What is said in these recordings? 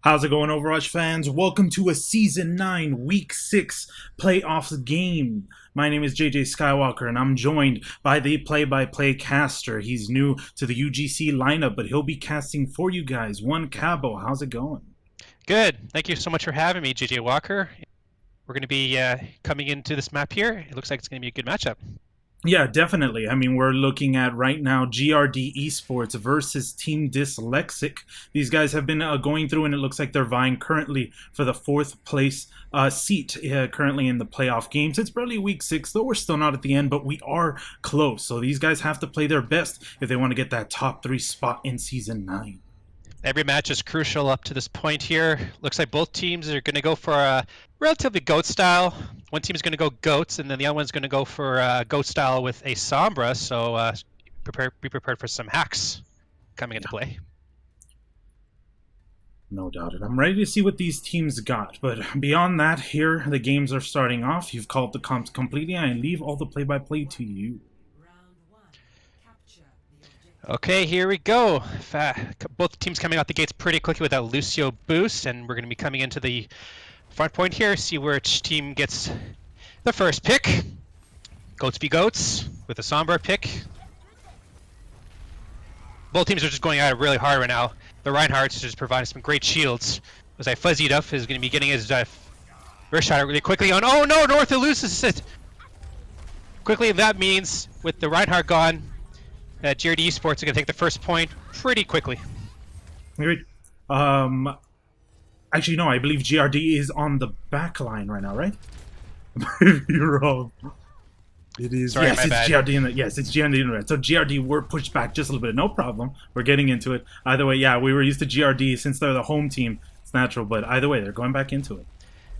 How's it going, Overwatch fans? Welcome to a Season 9, Week 6 playoffs game. My name is JJ Skywalker, and I'm joined by the play-by-play caster. He's new to the UGC lineup, but he'll be casting for you guys. One Cabo, how's it going? Good. Thank you so much for having me, JJ Walker. We're going to be coming into this map here. It looks like it's going to be a good matchup. Yeah, definitely. I mean, we're looking at right now GRD Esports versus Team Dyslexic. These guys have been going through, and it looks like they're vying currently for the fourth place seat currently in the playoff games. It's barely week 6, though we're still not at the end, but we are close. So these guys have to play their best if they want to get that top 3 spot in Season 9. Every match is crucial up to this point here. Looks like both teams are going to go for a relatively GOAT style. One team is going to go GOATs, and then the other one's going to go for GOAT style with a Sombra. So be prepared for some hacks coming into play. No doubt. I'm ready to see what these teams got. But beyond that, here the games are starting off. You've called the comps completely, and I leave all the play-by-play to you. Okay, here we go. Both teams coming out the gates pretty quickly with that Lucio boost, and we're going to be coming into the front point here, see which team gets the first pick. Goats v Goats with a Sombra pick. Both teams are just going at it really hard right now. The Reinhardt's just providing some great shields. Looks like Fuzzy Duff is going to be getting his first shot really quickly on. Oh no, North loses it! Quickly, that means with the Reinhardt gone, GRD Esports are going to take the first point pretty quickly. Agreed. Actually, no, I believe GRD is on the back line right now, right? You're wrong. It is. Sorry, yes, my it's bad. GRD in the, yes, it's GRD in the red. So GRD were pushed back just a little bit. No problem. We're getting into it. Either way, yeah, we were used to GRD since they're the home team. It's natural, but either way, they're going back into it.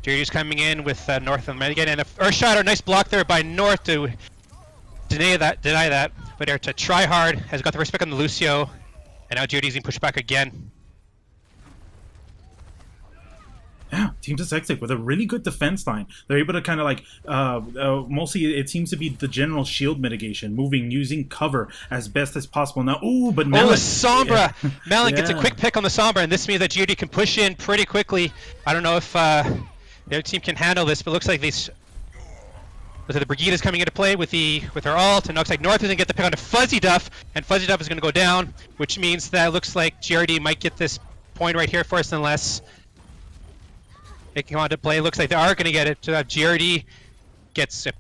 GRD's coming in with North and again, and a Earthshatter, nice block there by North to deny that. But there to try hard, has got the first pick on the Lucio, and now GRD's being pushed back again. Yeah, Team Dyslexic with a really good defense line. They're able to kind of like, mostly it seems to be the general shield mitigation, moving, using cover as best as possible. Now, but Melon. Oh, the Sombra! Yeah. Melon gets a quick pick on the Sombra, and this means that GRD can push in pretty quickly. I don't know if the other team can handle this, but it looks like these. So the Brigitte is coming into play with her ult, and looks like North is going to get the pick on the Fuzzy Duff, and Fuzzy Duff is going to go down, which means that it looks like GRD might get this point right here first, unless they come on to play. Looks like they are going to get it, so that GRD gets a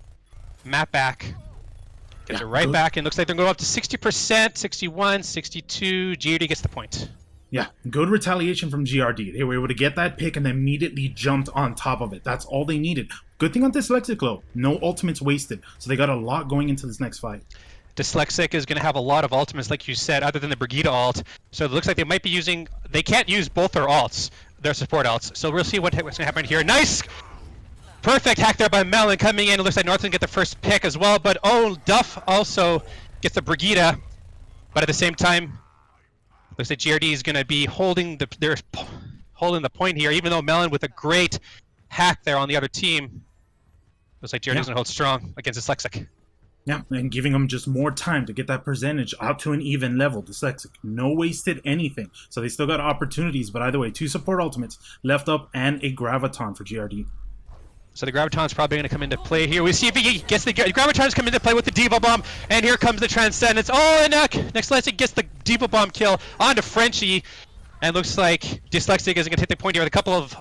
map back, gets it right back, and looks like they're going to go up to 60%, 61, 62. GRD gets the point. Yeah, good retaliation from GRD. They were able to get that pick and immediately jumped on top of it. That's all they needed. Good thing on Dyslexic, though. No ultimates wasted. So they got a lot going into this next fight. Dyslexic is going to have a lot of ultimates, like you said, other than the Brigitte ult. So it looks like they might be using... They can't use both their ults, their support ults. So we'll see what's going to happen here. Nice! Perfect hack there by Melon coming in. It looks like North can get the first pick as well. But Duff also gets the Brigitte. But at the same time, looks like GRD is going to be holding the point here, even though Melon with a great hack there on the other team. Looks like GRD is going to hold strong against Dyslexic. Yeah, and giving them just more time to get that percentage up to an even level. Dyslexic, no wasted anything. So they still got opportunities, but either way, 2 support ultimates left up and a Graviton for GRD. So the Graviton's probably going to come into play here. We see if he gets the Graviton's coming into play with the D.Va Bomb, and here comes the Transcendence. Oh, and Nextlexic gets the D.Va Bomb kill onto Frenchie, and looks like Dyslexic is going to take the point here with a couple of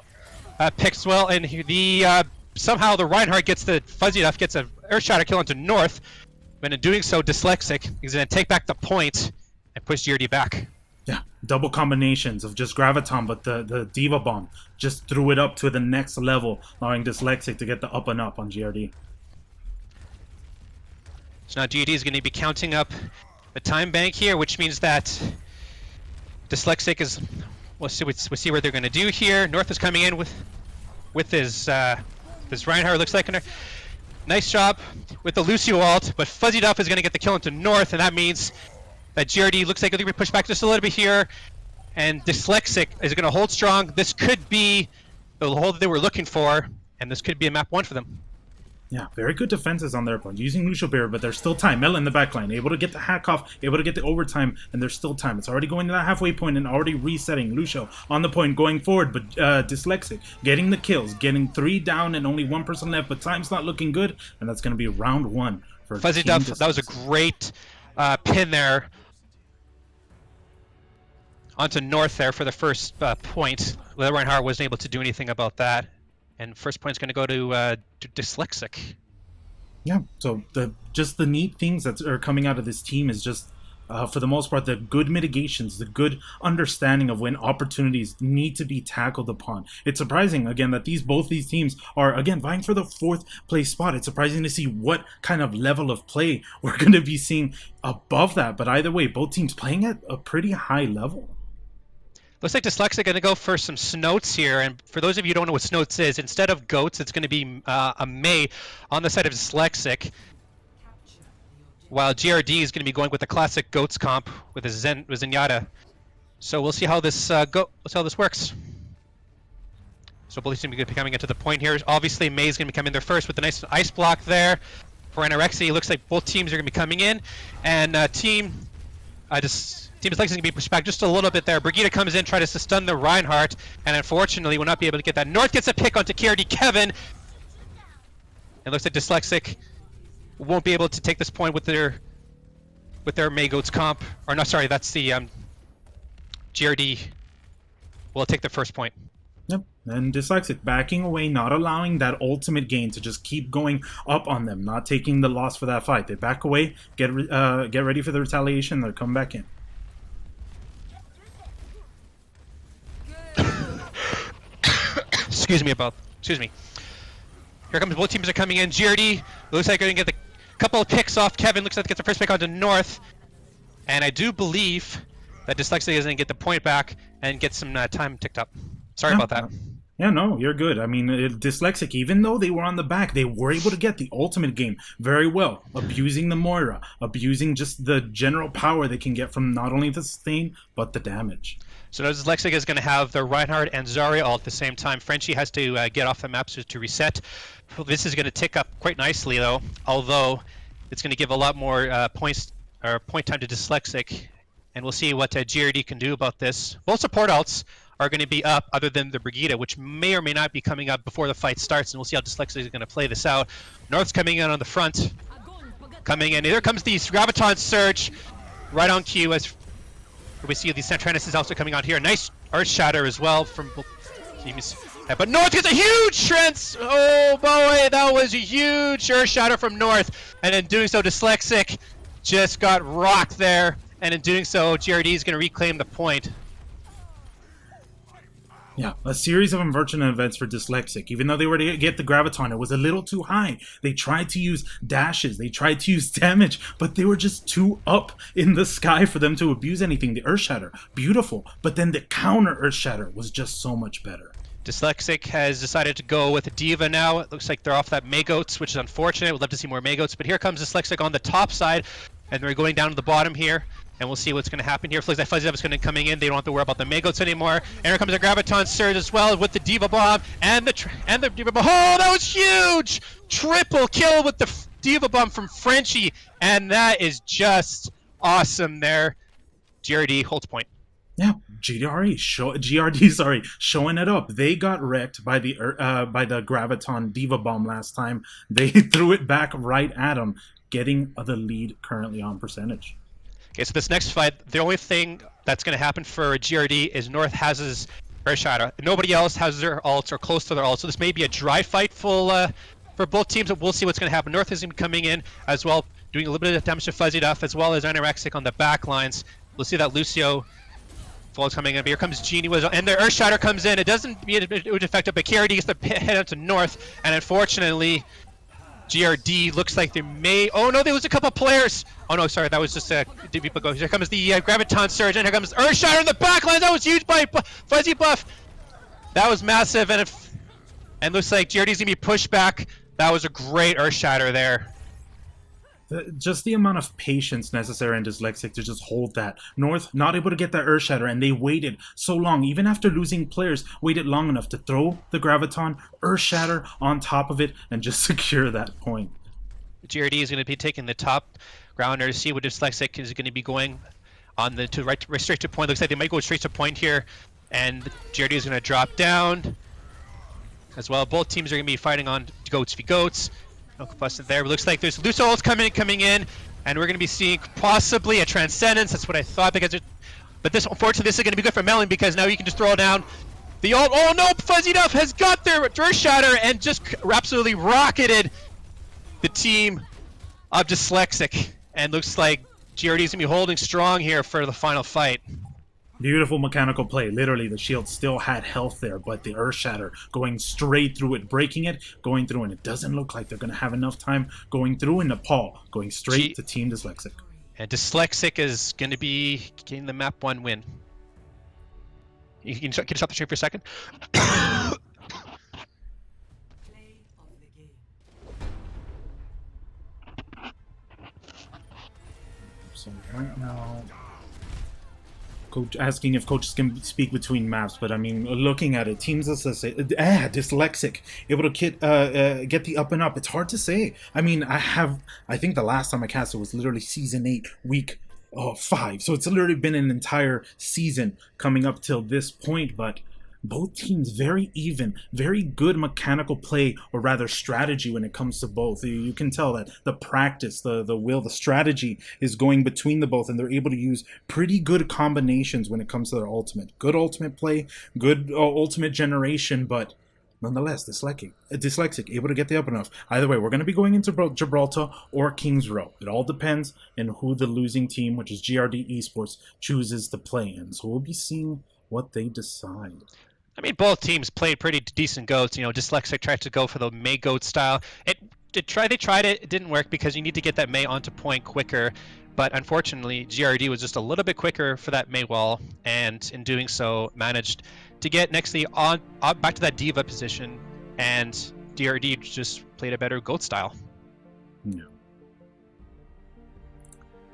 picks as well, and somehow the Reinhardt gets the Fuzzy Duff, gets a Earthshatter kill onto North, but in doing so, Dyslexic is going to take back the point and push GRD back. Yeah, double combinations of just Graviton, but the D.Va Bomb just threw it up to the next level, allowing Dyslexic to get the up and up on GRD. So now GRD is going to be counting up the time bank here, which means that Dyslexic is... We'll see what they're going to do here. North is coming in with his Reinhardt, looks like. Nice job with the Lucio ult, but Fuzzy Duff is going to get the kill into North, and that means that GRD looks like they're going to be pushed back just a little bit here, and Dyslexic is going to hold strong. This could be the hold that they were looking for, and this could be a map 1 for them. Yeah, very good defenses on their part. Using Lucio Barrier, but there's still time. Mela in the backline, able to get the hack off, able to get the overtime, and there's still time. It's already going to that halfway point and already resetting. Lucio on the point, going forward, but Dyslexic getting the kills, getting 3 down and only 1 person left, but time's not looking good, and that's going to be round 1 for Fuzzy Team Duff. That was a great pin there onto North there for the first point. Reinhardt wasn't able to do anything about that. And first point's going to go to Dyslexic. Yeah, so just the neat things that are coming out of this team is just, for the most part, the good mitigations, the good understanding of when opportunities need to be tackled upon. It's surprising, again, that both these teams are, again, vying for the 4th place spot. It's surprising to see what kind of level of play we're going to be seeing above that. But either way, both teams playing at a pretty high level. Looks like Dyslexic going to go for some Snoats here, and for those of you who don't know what Snoats is, instead of goats, it's going to be a Mei on the side of Dyslexic, while GRD is going to be going with the classic goats comp with his Zenyatta. So we'll see how this works. So both teams going to be coming into the point here. Obviously, Mei's going to be coming there first with the nice ice block there for Anorexia. It looks like both teams are going to be coming in, and Team Dyslexic is going to be pushed back just a little bit there. Brigitte comes in, tries to stun the Reinhardt, and unfortunately will not be able to get that. North gets a pick onto KRD Kevin. It looks like Dyslexic won't be able to take this point with their Mei Goats comp. Or no, sorry, that's the GRD will take the first point. Yep, and Dyslexic backing away, not allowing that ultimate gain to just keep going up on them, not taking the loss for that fight. They back away, get ready for the retaliation, they'll come back in. Excuse me. Here comes both teams are coming in. GRD looks like they're going to get a couple of picks off. Kevin looks like gets the first pick onto North. And I do believe that Dyslexic is going to get the point back and get some time ticked up. Sorry about that. Yeah, no, you're good. I mean, Dyslexic, even though they were on the back, they were able to get the ultimate game very well, abusing the Moira, abusing just the general power they can get from not only the sustain, but the damage. So Dyslexic is going to have the Reinhardt and Zarya all at the same time. Frenchie has to get off the map to reset. This is going to tick up quite nicely, though, although it's going to give a lot more point time to Dyslexic, and we'll see what GRD can do about this. Both support alts are going to be up, other than the Brigitte, which may or may not be coming up before the fight starts, and we'll see how Dyslexic is going to play this out. North's coming in on the front. Coming in. Here comes the Graviton Surge right on cue as we see the Centranus is also coming on here. Nice Earth Shatter as well from both teams. But North gets a huge trance! Oh boy, that was a huge Earth Shatter from North. And in doing so, Dyslexic just got rocked there. And in doing so, GRD is going to reclaim the point. Yeah, a series of unfortunate events for Dyslexic. Even though they were to get the Graviton, it was a little too high. They tried to use dashes, they tried to use damage, but they were just too up in the sky for them to abuse anything. The Earth Shatter, beautiful, but then the counter Earth Shatter was just so much better. Dyslexic has decided to go with a D.Va now. It looks like they're off that Mei Goats, which is unfortunate. We'd love to see more Mei Goats, but here comes Dyslexic on the top side, and they're going down to the bottom here. And we'll see what's going to happen here. Looks like Fuzzy Duff is going to come in. They don't have to worry about the Mei Goats anymore. And here comes the Graviton Surge as well with the D.Va Bomb and the D.Va Bomb. Oh, that was huge! Triple kill with the D.Va Bomb from Frenchie, and that is just awesome there. GRD holds point. Yeah, GRD, showing it up. They got wrecked by the Graviton D.Va Bomb last time. They threw it back right at them, getting the lead currently on percentage. Okay, so this next fight, the only thing that's going to happen for GRD is North has his Earth Shatter. Nobody else has their ults or close to their ults, so this may be a dry fight for both teams, but we'll see what's going to happen. North is going to be coming in as well, doing a little bit of damage to Fuzzy Duff, as well as Anorexic on the back lines. We'll see that Lucio Falls coming in, but here comes Genie, and the Earth Shatter comes in. It doesn't be effective, but KRD gets the head up to North, and unfortunately, GRD looks like they may. Oh no, there was a couple players. Oh no, sorry, that was just people go. Here comes the Graviton Surge, and here comes Earth Shatter in the back line. That was huge by Fuzzy Buff. That was massive, and looks like GRD's gonna be pushed back. That was a great Earth Shatter there. Just the amount of patience necessary in Dyslexic to just hold that. North not able to get that Earth Shatter, and they waited so long, even after losing players, waited long enough to throw the Graviton, Earth Shatter on top of it, and just secure that point. GRD is going to be taking the top grounder to see what Dyslexic is going to be going on the right straight to point. Looks like they might go straight to point here, and GRD is going to drop down as well. Both teams are going to be fighting on goats v goats. No combustion there. It looks like there's loose ults coming in, and we're going to be seeing possibly a Transcendence. That's what I thought, because but this, unfortunately, this is going to be good for Melon, because now you can just throw down the ult. Oh no, Fuzzy Duff has got their Earth Shatter and just absolutely rocketed the team of Dyslexic, and looks like GRD is going to be holding strong here for the final fight. Beautiful mechanical play. Literally, the shield still had health there, but the Earth Shatter going straight through it, breaking it, going through, and it doesn't look like they're going to have enough time going through, and Nepal going straight to Team Dyslexic. And Dyslexic is going to be getting the map 1 win. You can stop the stream for a second? So right now, Coach asking if coaches can speak between maps, but I mean, looking at it, teams Dyslexic able to get the up and up. It's hard to say. I mean, I think the last time I cast it was literally Season 8, Week 5. So it's literally been an entire season coming up till this point, but both teams very even, very good mechanical play, or rather strategy when it comes to both. You can tell that the practice, the will, the strategy is going between the both, and they're able to use pretty good combinations when it comes to their ultimate. Good ultimate play, good ultimate generation, but nonetheless, Dyslexic able to get the up enough. Either way, we're going to be going into Gibraltar or Kings Row. It all depends on who the losing team, which is GRD Esports, chooses to play in. So we'll be seeing what they decide. I mean, both teams played pretty decent goats. You know, Dyslexic tried to go for the Mei goat style. They tried it. It didn't work, because you need to get that Mei onto point quicker. But unfortunately, GRD was just a little bit quicker for that Mei wall, and in doing so, managed to get nextly on back to that Diva position. And GRD just played a better goat style. Yeah.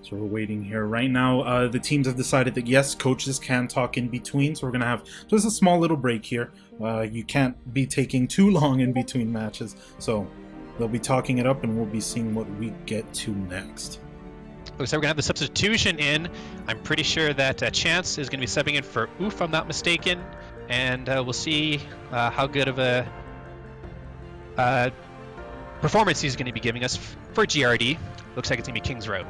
So we're waiting here. Right now, the teams have decided that, yes, coaches can talk in between. So we're going to have just a small little break here. You can't be taking too long in between matches. So they'll be talking it up, and we'll be seeing what we get to next. Looks like we're going to have the substitution in. I'm pretty sure that Chance is going to be subbing in for Oof, if I'm not mistaken. And we'll see how good of a performance he's going to be giving us for GRD. Looks like it's going to be Kings Row.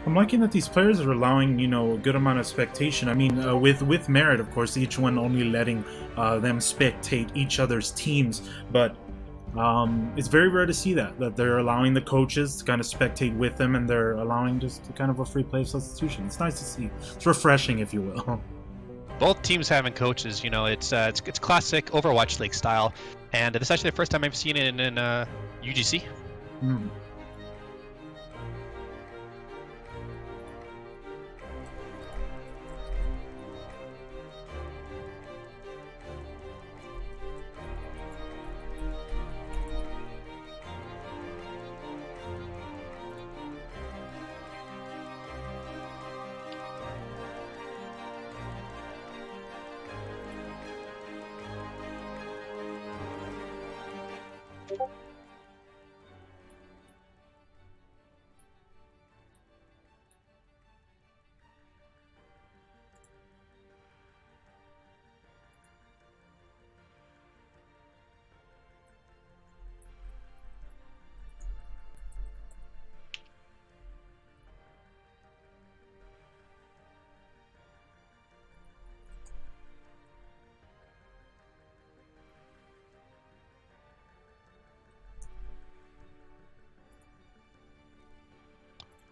I'm liking that these players are allowing, a good amount of spectation. I mean, with merit, of course, each one only letting them spectate each other's teams, but it's very rare to see that they're allowing the coaches to kind of spectate with them, and they're allowing just kind of a free play substitution. It's nice to see. It's refreshing, if you will. Both teams having coaches, it's classic Overwatch League style, and this is actually the first time I've seen it in UGC. Mm.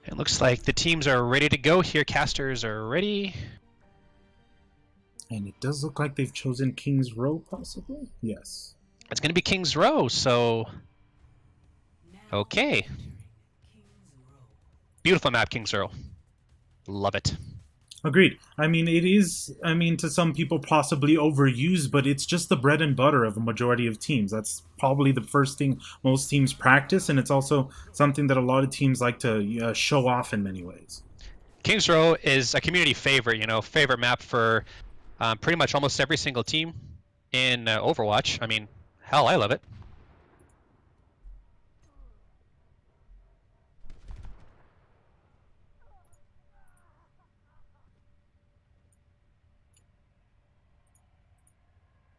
It looks like the teams are ready to go here. Casters are ready. And it does look like they've chosen Kings Row, possibly? Yes. It's going to be Kings Row, so... Okay. Beautiful map, Kings Row. Love it. Agreed. I mean, it is, I mean, to some people possibly overused, but it's just the bread and butter of a majority of teams. That's probably the first thing most teams practice, and it's also something that a lot of teams like to show off in many ways. Kings Row is a community favorite, favorite map for pretty much almost every single team in Overwatch. I mean, hell, I love it.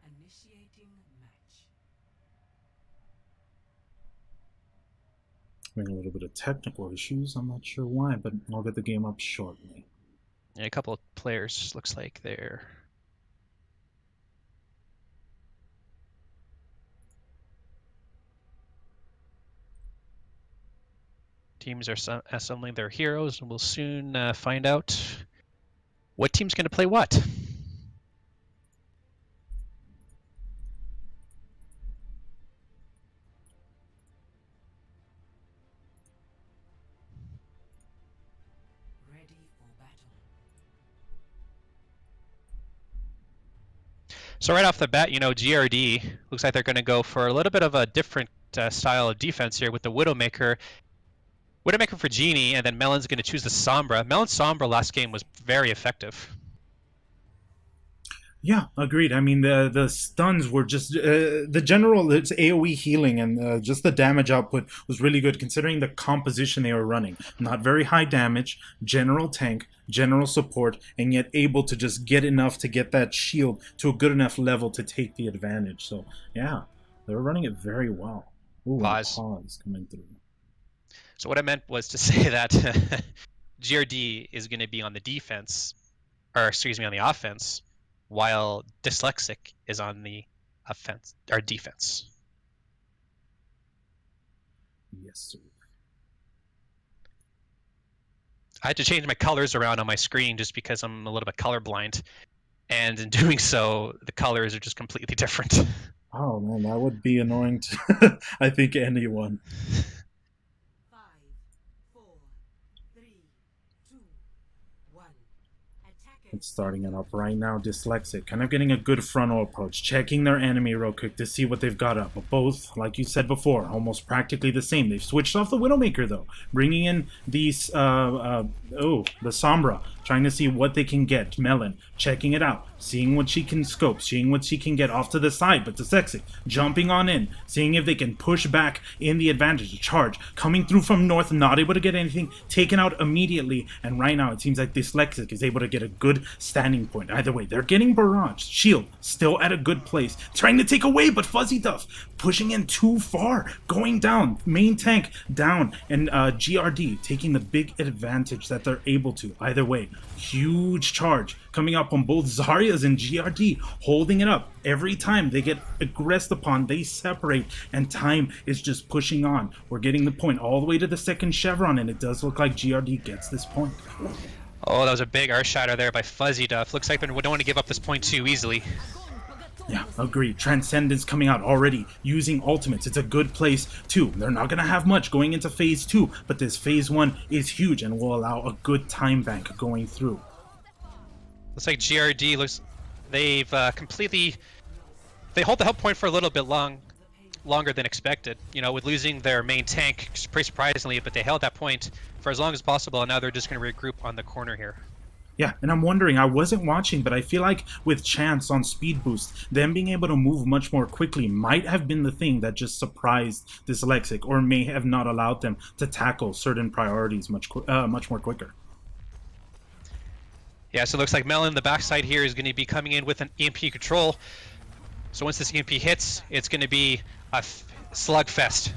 Initiating match. Having a little bit of technical issues. I'm not sure why, but I'll get the game up shortly. Yeah, a couple of players looks like they're teams are assembling their heroes, and we'll soon find out what team's going to play what. Ready for battle. So right off the bat, GRD looks like they're going to go for a little bit of a different style of defense here with the Widowmaker. Widowmaker for Genie, and then Melon's going to choose the Sombra. Melon's Sombra last game was very effective. Yeah, agreed. I mean, the stuns were just the general. It's AOE healing and just the damage output was really good considering the composition they were running. Not very high damage, general tank, general support, and yet able to just get enough to get that shield to a good enough level to take the advantage. So yeah, they were running it very well. Ooh, and pause coming through. So what I meant was to say that GRD is going to be on the defense, or excuse me, on the offense, while Dyslexic is on the offense or defense. Yes, sir. I had to change my colors around on my screen just because I'm a little bit colorblind, and in doing so, the colors are just completely different. Oh man, that would be annoying to I think anyone. 5, 4, 3, 2, 1. Attackers. It's starting it up right now. Dyslexic, kind of getting a good frontal approach, checking their enemy real quick to see what they've got up. But both, like you said before, almost practically the same. They've switched off the Widowmaker though, bringing in these the Sombra, trying to see what they can get. Melon checking it out, seeing what she can scope, seeing what she can get off to the side. But Dyslexic jumping on in, seeing if they can push back in the advantage. Charge coming through from north, not able to get anything, taken out immediately. And right now it seems like Dyslexic is able to get a good standing point. Either way, they're getting barraged. Shield still at a good place, trying to take away, but Fuzzy Duff pushing in too far, going down. Main tank down, and GRD taking the big advantage that they're able to. Either way, huge charge coming up on both Zarya's and GRD, holding it up. Every time they get aggressed upon, they separate, and time is just pushing on. We're getting the point all the way to the second chevron, and it does look like GRD gets this point. Oh, that was a big Earthshatter there by Fuzzy Duff. Looks like we don't want to give up this point too easily. Yeah, agreed. Transcendence coming out already, using ultimates. It's a good place too. They're not going to have much going into phase 2, but this phase 1 is huge and will allow a good time bank going through. Looks like GRD they've completely, they hold the help point for a little bit longer than expected. With losing their main tank pretty surprisingly, but they held that point for as long as possible, and now they're just going to regroup on the corner here. Yeah, and I'm wondering, I wasn't watching, but I feel like with Chance on speed boost, them being able to move much more quickly might have been the thing that just surprised Dyslexic, or may have not allowed them to tackle certain priorities much more quicker. Yeah, so it looks like Melon, the backside here, is going to be coming in with an EMP control. So once this EMP hits, it's going to be a slugfest.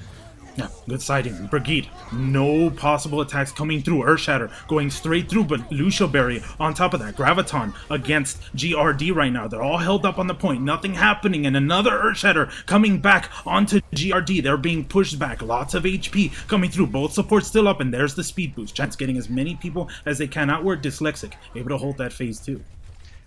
Yeah, good sighting. Brigitte, no possible attacks coming through. Earthshatter going straight through, but Lucio Barrier on top of that. Graviton against GRD right now. They're all held up on the point. Nothing happening, and another Earthshatter coming back onto GRD. They're being pushed back. Lots of HP coming through. Both supports still up, and there's the speed boost. Chance getting as many people as they can outward. Dyslexic able to hold that phase 2.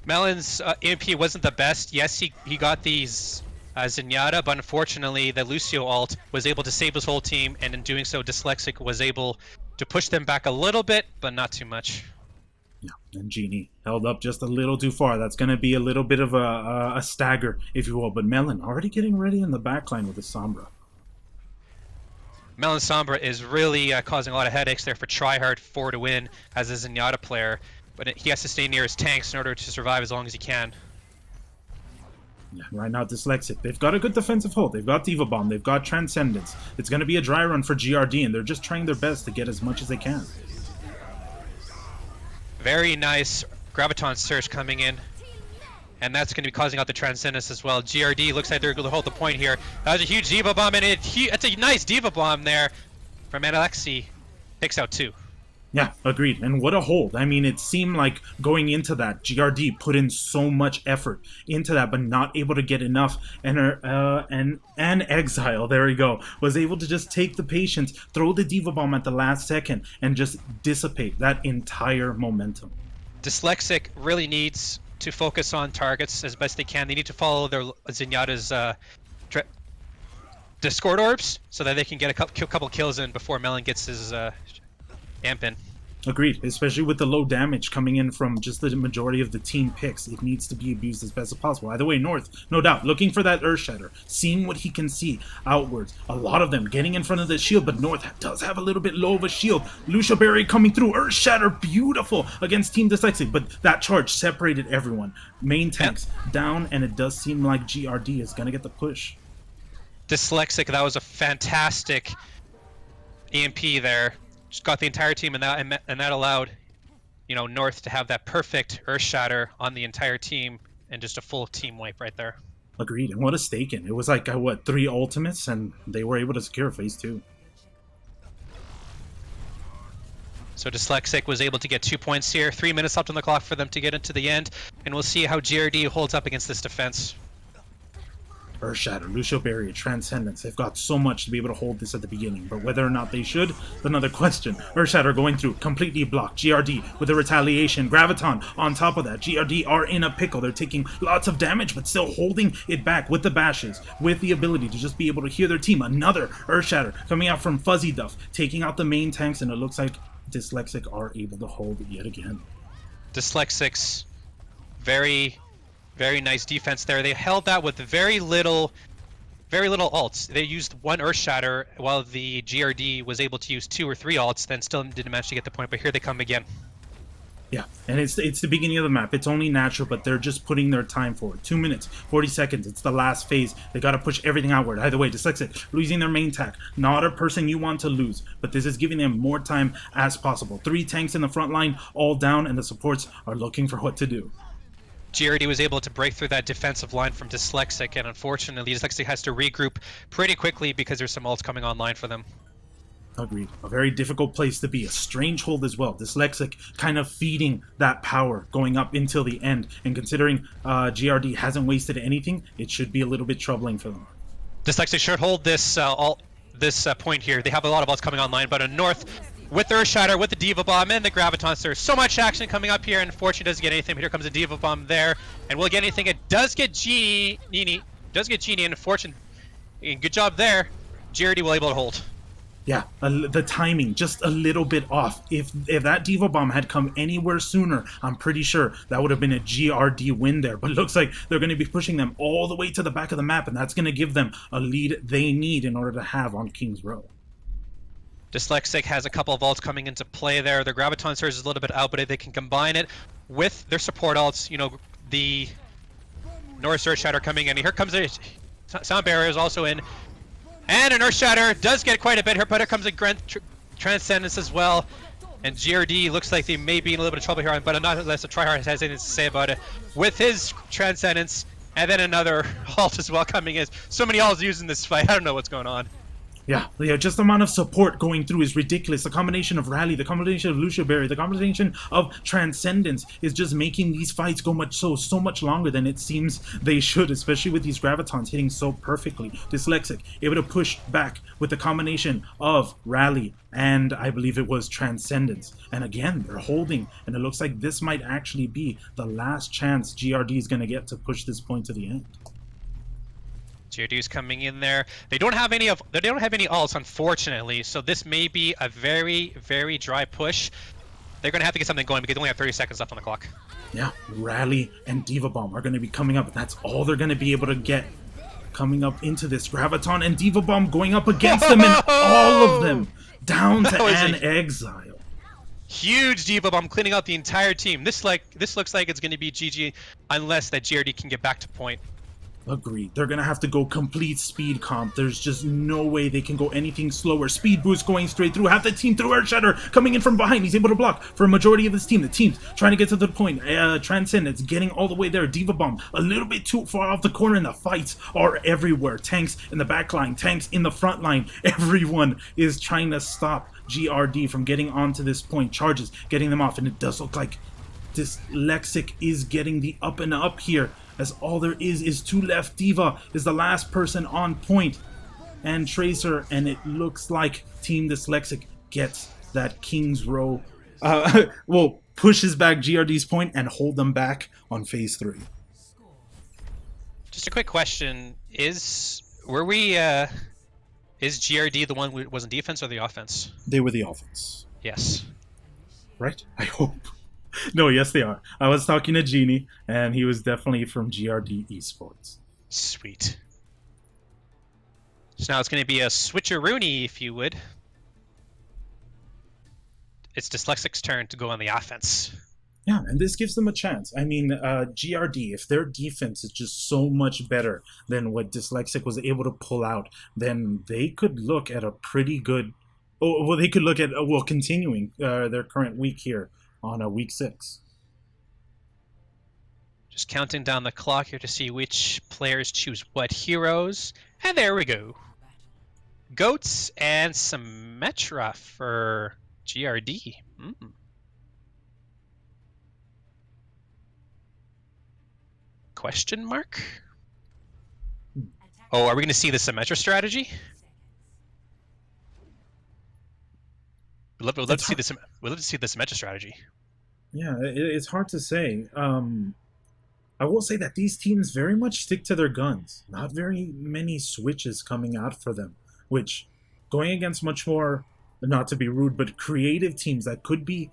Melon's EMP wasn't the best. Yes, he got these Zenyatta, but unfortunately the Lucio ult was able to save his whole team, and in doing so Dyslexic was able to push them back a little bit, but not too much. Yeah, and Genie held up just a little too far. That's going to be a little bit of a stagger, if you will. But Melon already getting ready in the backline with the Sombra. Melon Sombra is really causing a lot of headaches there for Tryhard 4 to win as a Zenyatta player, but he has to stay near his tanks in order to survive as long as he can. Yeah, right now, Dyslexic. They've got a good defensive hold. They've got Diva Bomb. They've got Transcendence. It's going to be a dry run for GRD, and they're just trying their best to get as much as they can. Very nice Graviton Surge coming in. And that's going to be causing out the Transcendence as well. GRD looks like they're going to hold the point here. That was a huge Diva Bomb, and it's a nice Diva Bomb there from Alexi. Takes out 2. Yeah, agreed. And what a hold. I mean, it seemed like going into that, GRD put in so much effort into that, but not able to get enough. And Exile, there we go, was able to just take the patience, throw the Diva Bomb at the last second, and just dissipate that entire momentum. Dyslexic really needs to focus on targets as best they can. They need to follow their Zenyatta's Discord orbs so that they can get a couple kills in before Melon gets his amp in. Agreed, especially with the low damage coming in from just the majority of the team picks. It needs to be abused as best as possible. Either way, North, no doubt, looking for that Earth Shatter, seeing what he can see outwards. A lot of them getting in front of the shield, but North does have a little bit low of a shield. Lucio Berry coming through, Earth Shatter, beautiful against Team Dyslexic, but that charge separated everyone. Main tanks down, and it does seem like GRD is going to get the push. Dyslexic, that was a fantastic EMP there. Just got the entire team, and that allowed, North to have that perfect Earth Shatter on the entire team, and just a full team wipe right there. Agreed, and what a stake in. It was like, 3 ultimates, and they were able to secure phase 2. So Dyslexic was able to get 2 points here. 3 minutes left on the clock for them to get into the end, and we'll see how GRD holds up against this defense. Earth Shatter, Lucio Barrier, Transcendence. They've got so much to be able to hold this at the beginning, but whether or not they should, is another question. Earth Shatter going through, completely blocked. GRD with a retaliation. Graviton on top of that. GRD are in a pickle. They're taking lots of damage, but still holding it back with the bashes, with the ability to just be able to hear their team. Another Earth Shatter coming out from Fuzzy Duff, taking out the main tanks, and it looks like Dyslexic are able to hold yet again. Dyslexic's very nice defense there. They held that with very little ults. They used 1 Earth Shatter while the GRD was able to use 2 or 3 ults, then still didn't manage to get the point, but here they come again. Yeah, and it's the beginning of the map. It's only natural, but they're just putting their time forward. 2 minutes, 40 seconds. It's the last phase. They got to push everything outward. Either way, Dyslexic losing their main tank. Not a person you want to lose, but this is giving them more time as possible. 3 tanks in the front line, all down, and the supports are looking for what to do. GRD was able to break through that defensive line from Dyslexic, and unfortunately, Dyslexic has to regroup pretty quickly because there's some ults coming online for them. Agreed. A very difficult place to be. A strange hold as well. Dyslexic kind of feeding that power going up until the end. And considering GRD hasn't wasted anything, it should be a little bit troubling for them. Dyslexic should hold this point here. They have a lot of ults coming online, but in North, with the Earth Shatter, with the Diva Bomb, and the Graviton, there's so much action coming up here, and unfortunately doesn't get anything, but here comes a Diva Bomb there, and will get anything. It does get Genie, and Fortune, and good job there. GRD will able to hold. Yeah, the timing just a little bit off. If that Diva Bomb had come anywhere sooner, I'm pretty sure that would have been a GRD win there. But it looks like they're going to be pushing them all the way to the back of the map, and that's going to give them a lead they need in order to have on King's Row. Dyslexic has a couple of ults coming into play there. Their Graviton Surge is a little bit out, but if they can combine it with their support ults, the North Earth Shatter coming in. Here comes the Sound Barrier is also in. And an Earth Shatter does get quite a bit here, but here comes a Transcendence as well. And GRD looks like they may be in a little bit of trouble here, but not unless the Tryhard has anything to say about it. With his Transcendence, and then another ult as well coming in. So many ults using this fight, I don't know what's going on. Yeah, just the amount of support going through is ridiculous. The combination of Rally, the combination of Lucio Berry, the combination of Transcendence is just making these fights go so much longer than it seems they should, especially with these Gravitons hitting so perfectly. Dyslexic able to push back with the combination of Rally and I believe it was Transcendence. And again, they're holding, and it looks like this might actually be the last chance GRD is going to get to push this point to the end. GRD's coming in there. They don't have any ults, unfortunately, so this may be a very dry push. They're going to have to get something going because they only have 30 seconds left on the clock. Yeah, Rally and Diva Bomb are going to be coming up. That's all they're going to be able to get coming up into this. Graviton and Diva Bomb going up against them, and all of them down to That was an a- exile. Huge Diva Bomb cleaning out the entire team. This looks like it's going to be GG unless that GRD can get back to point. Agreed. They're going to have to go complete speed comp. There's just no way they can go anything slower. Speed boost going straight through. Half the team through Earthshatter coming in from behind. He's able to block for a majority of his team. The team's trying to get to the point. Transcendence getting all the way there. Diva Bomb a little bit too far off the corner, and the fights are everywhere. Tanks in the back line. Tanks in the front line. Everyone is trying to stop GRD from getting onto this point. Charges getting them off, and it does look like Dyslexic is getting the up and up here, as all there is two left. Diva is the last person on point, and Tracer, and it looks like Team Dyslexic gets that King's Row, well, pushes back GRD's point and hold them back on phase 3. Just a quick question: is GRD the one who was in defense or the offense? They were the offense, Yes. right? I hope. No, yes, they are. I was talking to Genie, and he was definitely from GRD Esports. Sweet. So now it's going to be a switcheroony, if you would. It's Dyslexic's turn to go on the offense. Yeah, and this gives them a chance. I mean, GRD, if their defense is just so much better than what Dyslexic was able to pull out, then they could look at a pretty good... Oh, well, they could look at, well, continuing their current week here on week 6. Just counting down the clock here to see which players choose what heroes. And there we go. Goats and Symmetra for GRD. Question mark? Oh, are we going to see the Symmetra strategy? We'd love to see the Symmetra strategy. Yeah, it's hard to say. I will say that these teams very much stick to their guns. Not very many switches coming out for them, which going against much more, not to be rude, but creative teams that could be,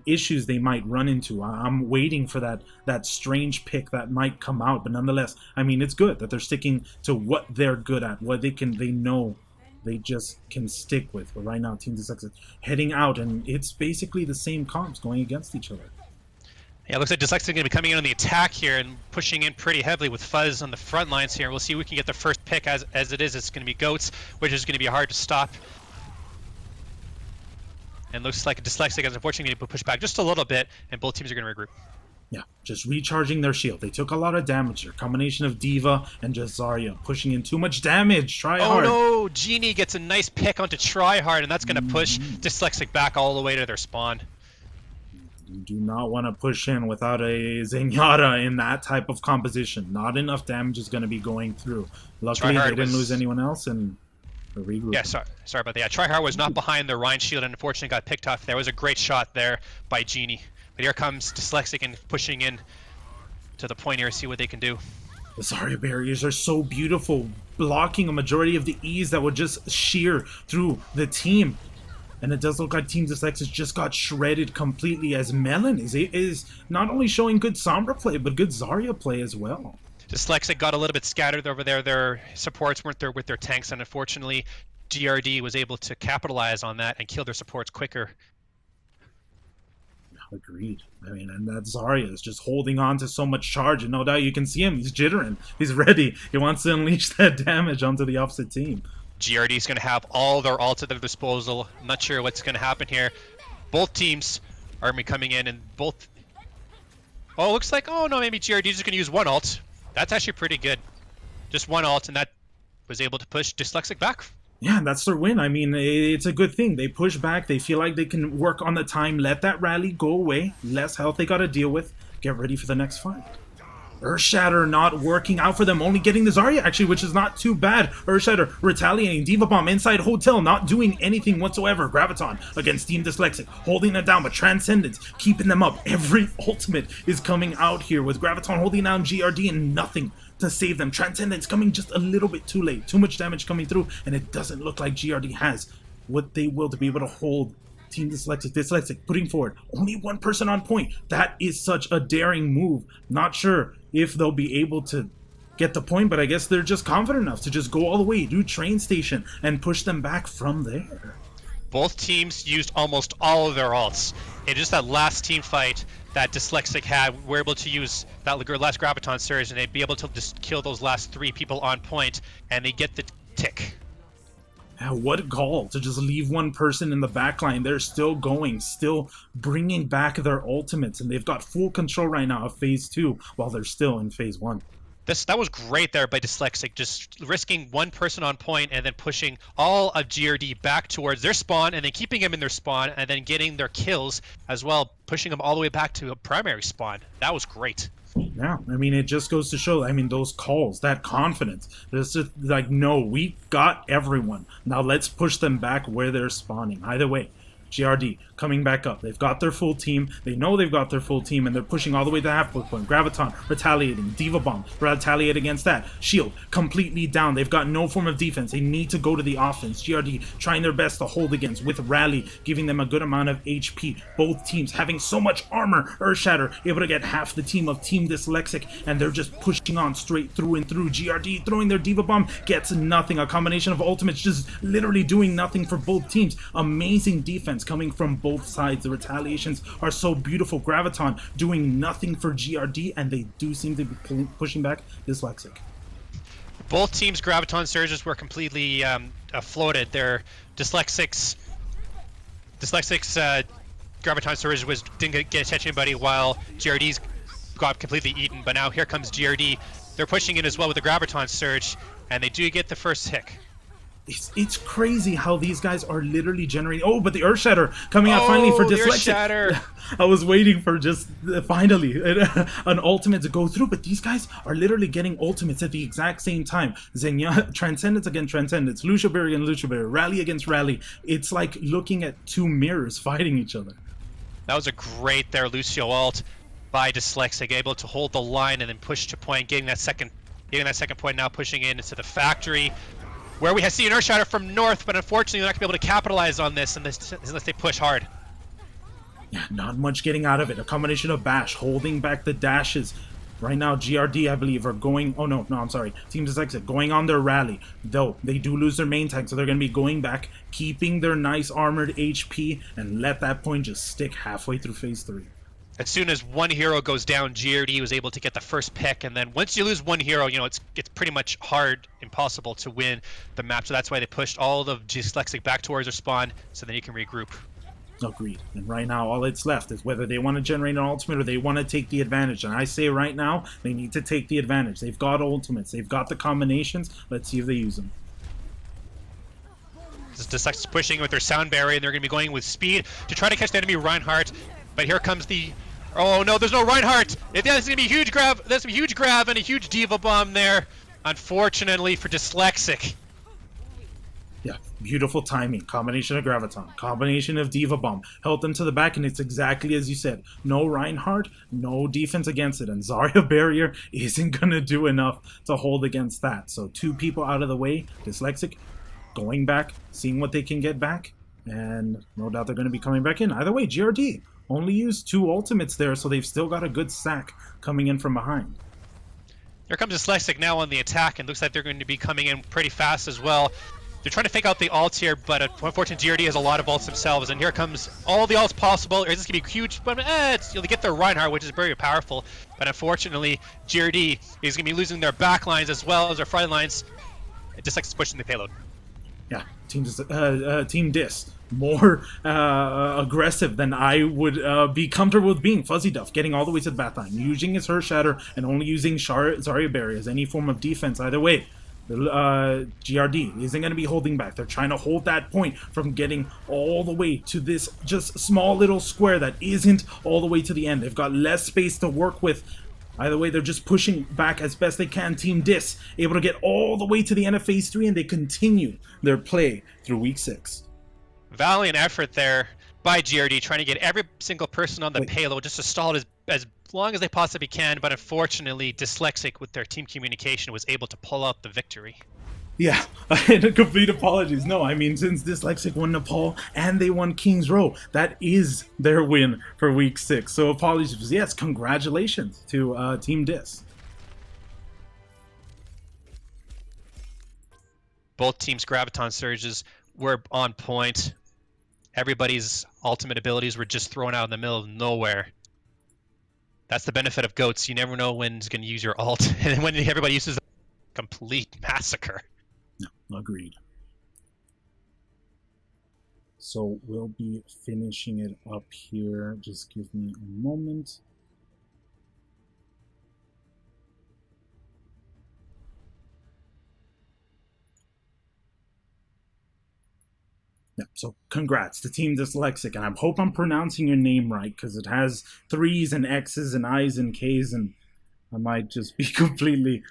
issues they might run into. I'm waiting for that strange pick that might come out, but nonetheless, I mean, it's good that they're sticking to what they're good at, what they know they just can stick with. But right now, Team Dyslexic heading out, and it's basically the same comps going against each other. Yeah, it looks like Dyslexic going to be coming in on the attack here and pushing in pretty heavily with Fuzz on the front lines here. We'll see if we can get the first pick as it is. It's going to be Goats, which is going to be hard to stop. And looks like Dyslexic is unfortunately going to push back just a little bit, and both teams are going to regroup. Yeah, just recharging their shield. They took a lot of damage here. Combination of Diva and just Zarya pushing in too much damage. Try hard. Oh no! Genie gets a nice pick onto Tryhard, and that's going to push Dyslexic back all the way to their spawn. You do not want to push in without a Zenyatta in that type of composition. Not enough damage is going to be going through. Luckily, Tryhard they didn't was- lose anyone else, and they're regrouping. Yeah, sorry about that. Yeah, Tryhard was not behind the Rhine shield and unfortunately got picked off. There was a great shot there by Genie. But here comes Dyslexic and pushing in to the point here, see what they can do. The Zarya barriers are so beautiful, blocking a majority of the E's that would just shear through the team. And it does look like Team Dyslexic just got shredded completely, as Melon is not only showing good Sombra play, but good Zarya play as well. Dyslexic got a little bit scattered over there. Their supports weren't there with their tanks, and unfortunately, GRD was able to capitalize on that and kill their supports quicker. Agreed. I mean, and that Zarya is just holding on to so much charge, and no doubt you can see him. He's jittering. He's ready. He wants to unleash that damage onto the opposite team. GRD is going to have all their ults at their disposal. I'm not sure what's going to happen here. Both teams are coming in, and both... Oh, looks like... Oh, no, maybe GRD is just going to use one ult. That's actually pretty good. Just one ult, and that was able to push Dyslexic back. Yeah, that's their win. I mean, it's a good thing. They push back. They feel like they can work on the time. Let that rally go away. Less health they got to deal with. Get ready for the next fight. Earthshatter not working out for them. Only getting the Zarya, actually, which is not too bad. Earthshatter retaliating. Diva Bomb inside Hotel, not doing anything whatsoever. Graviton against Team Dyslexic, holding it down, but Transcendence keeping them up. Every ultimate is coming out here with Graviton holding down GRD and nothing to save them. Transcendence coming just a little bit too late. Too much damage coming through, and it doesn't look like GRD has what they will to be able to hold Team Dyslexic putting forward only one person on point. That is such a daring move. Not sure if they'll be able to get the point, but I guess they're just confident enough to just go all the way, do train station, and push them back from there. Both teams used almost all of their ults. It just that last team fight that Dyslexic had, were able to use that last Graviton Surge, and they'd be able to just kill those last 3 people on point, and they get the tick. Yeah, what a call to just leave one person in the back line. They're still going, still bringing back their ultimates, and they've got full control right now of phase 2 while they're still in phase 1. That was great there by Dyslexic, just risking one person on point and then pushing all of GRD back towards their spawn and then keeping them in their spawn and then getting their kills as well, pushing them all the way back to a primary spawn. That was great. Yeah, I mean, it just goes to show, I mean, those calls, that confidence. It's just like, no, we got everyone. Now let's push them back where they're spawning. Either way, GRD coming back up. They've got their full team. They know they've got their full team, and they're pushing all the way to the halfway point. Graviton retaliating. D.Va Bomb retaliate against that. Shield completely down. They've got no form of defense. They need to go to the offense. GRD trying their best to hold against with Rally, giving them a good amount of HP. Both teams having so much armor. Earthshatter able to get half the team of Team Dyslexic, and they're just pushing on straight through and through. GRD throwing their D.Va Bomb gets nothing. A combination of ultimates just literally doing nothing for both teams. Amazing defense coming from both sides. The retaliations are so beautiful. Graviton doing nothing for GRD, and they do seem to be pushing back Dyslexic. Both teams' Graviton Surges were completely floated. Their Dyslexic's Graviton Surge didn't get touch anybody, while GRD's got completely eaten. But now here comes GRD. They're pushing in as well with the Graviton Surge, and they do get the first tick. It's crazy how these guys are literally generating. Oh, but the Earthshatter coming out finally for Dyslexic. I was waiting for just finally an ultimate to go through, but these guys are literally getting ultimates at the exact same time. Zenya, Transcendence against Transcendence, Lucio Berry against Lucio Berry, Rally against Rally. It's like looking at two mirrors fighting each other. That was a great there Lucio ult by Dyslexic, able to hold the line and then push to point, getting that second point, now pushing in into the factory, where we have seen an Earthshatter from north, but unfortunately they're not going to be able to capitalize on this unless they push hard. Yeah, not much getting out of it. A combination of Bash holding back the dashes. Right now, GRD, I believe, are going... Oh, no, I'm sorry. Team Dyslexic going on their rally. Though, they do lose their main tank, so they're going to be going back, keeping their nice armored HP, and let that point just stick halfway through Phase 3. As soon as one hero goes down, GRD was able to get the first pick, and then once you lose one hero, you know, it's pretty much impossible to win the map, so that's why they pushed all of Dyslexic back towards their spawn, so then you can regroup. Agreed. And right now, all that's left is whether they want to generate an ultimate or they want to take the advantage. And I say right now, they need to take the advantage. They've got ultimates. They've got the combinations. Let's see if they use them. Dyslexic pushing with their sound barrier, and they're going to be going with speed to try to catch the enemy Reinhardt. But here comes the... Oh no, there's no Reinhardt! There's going to be a huge grab. There's a huge grab and a huge D.Va Bomb there. Unfortunately for Dyslexic. Yeah, beautiful timing. Combination of Graviton, combination of D.Va Bomb. Held them to the back, and it's exactly as you said. No Reinhardt, no defense against it. And Zarya Barrier isn't going to do enough to hold against that. So 2 people out of the way. Dyslexic going back, seeing what they can get back. And no doubt they're going to be coming back in. Either way, GRD only used 2 ultimates there, so they've still got a good stack coming in from behind. Here comes Dyslexic now on the attack, and looks like they're going to be coming in pretty fast as well. They're trying to fake out the ults here, but unfortunately GRD has a lot of ults themselves, and here comes all the ults possible. This is going to be huge, but you'll get their Reinhardt, which is very powerful, but unfortunately GRD is going to be losing their back lines as well as their front lines. Dyslexic is pushing the payload. Yeah, Team Dys, more aggressive than I would be comfortable with being. Fuzzy Duff getting all the way to the back line, using his Earthshatter and only using Zarya Barrier as any form of defense. Either way, GRD isn't going to be holding back. They're trying to hold that point from getting all the way to this just small little square that isn't all the way to the end. They've got less space to work with. Either way, they're just pushing back as best they can. Team Dys able to get all the way to the end of Phase 3, and they continue their play through Week 6. Valiant effort there by GRD, trying to get every single person on the payload just to stall it as long as they possibly can, but unfortunately Dyslexic with their team communication was able to pull out the victory. Yeah, complete apologies. No, I mean, since Dyslexic won Nepal and they won Kings Row, that is their win for week 6. So apologies. Yes, congratulations to Team Dys. Both teams' graviton surges were on point. Everybody's ultimate abilities were just thrown out in the middle of nowhere. That's the benefit of goats. You never know when he's going to use your ult, and when everybody uses a complete massacre. No, agreed. So we'll be finishing it up here. Just give me a moment. Yeah, so congrats to Team Dyslexic, and I hope I'm pronouncing your name right, because it has 3's and X's and I's and K's, and I might just be completely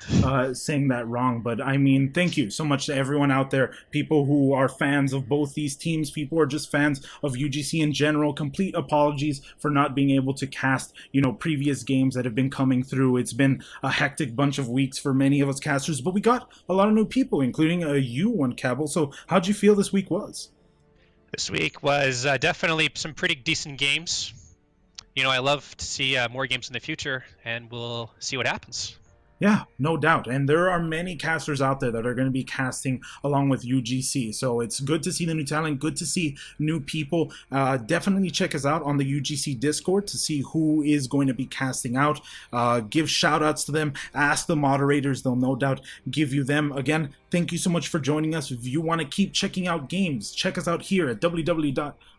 saying that wrong. But I mean, thank you so much to everyone out there, people who are fans of both these teams, people who are just fans of UGC in general. Complete apologies for not being able to cast, previous games that have been coming through. It's been a hectic bunch of weeks for many of us casters, but we got a lot of new people, including you, One Cabal. So how'd you feel this week was? This week was definitely some pretty decent games. I love to see more games in the future, and we'll see what happens. Yeah, no doubt. And there are many casters out there that are going to be casting along with UGC. So it's good to see the new talent, good to see new people. Definitely check us out on the UGC Discord to see who is going to be casting out. Give shout outs to them, ask the moderators, they'll no doubt give you them. Again, thank you so much for joining us. If you want to keep checking out games, check us out here at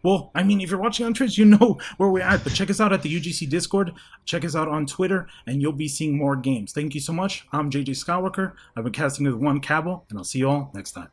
Well, I mean, if you're watching on Twitch, you know where we're at, but check us out at the UGC Discord, check us out on Twitter, and you'll be seeing more games. Thank you so much. I'm JJ Skywalker. I've been casting with One Cabal, and I'll see you all next time.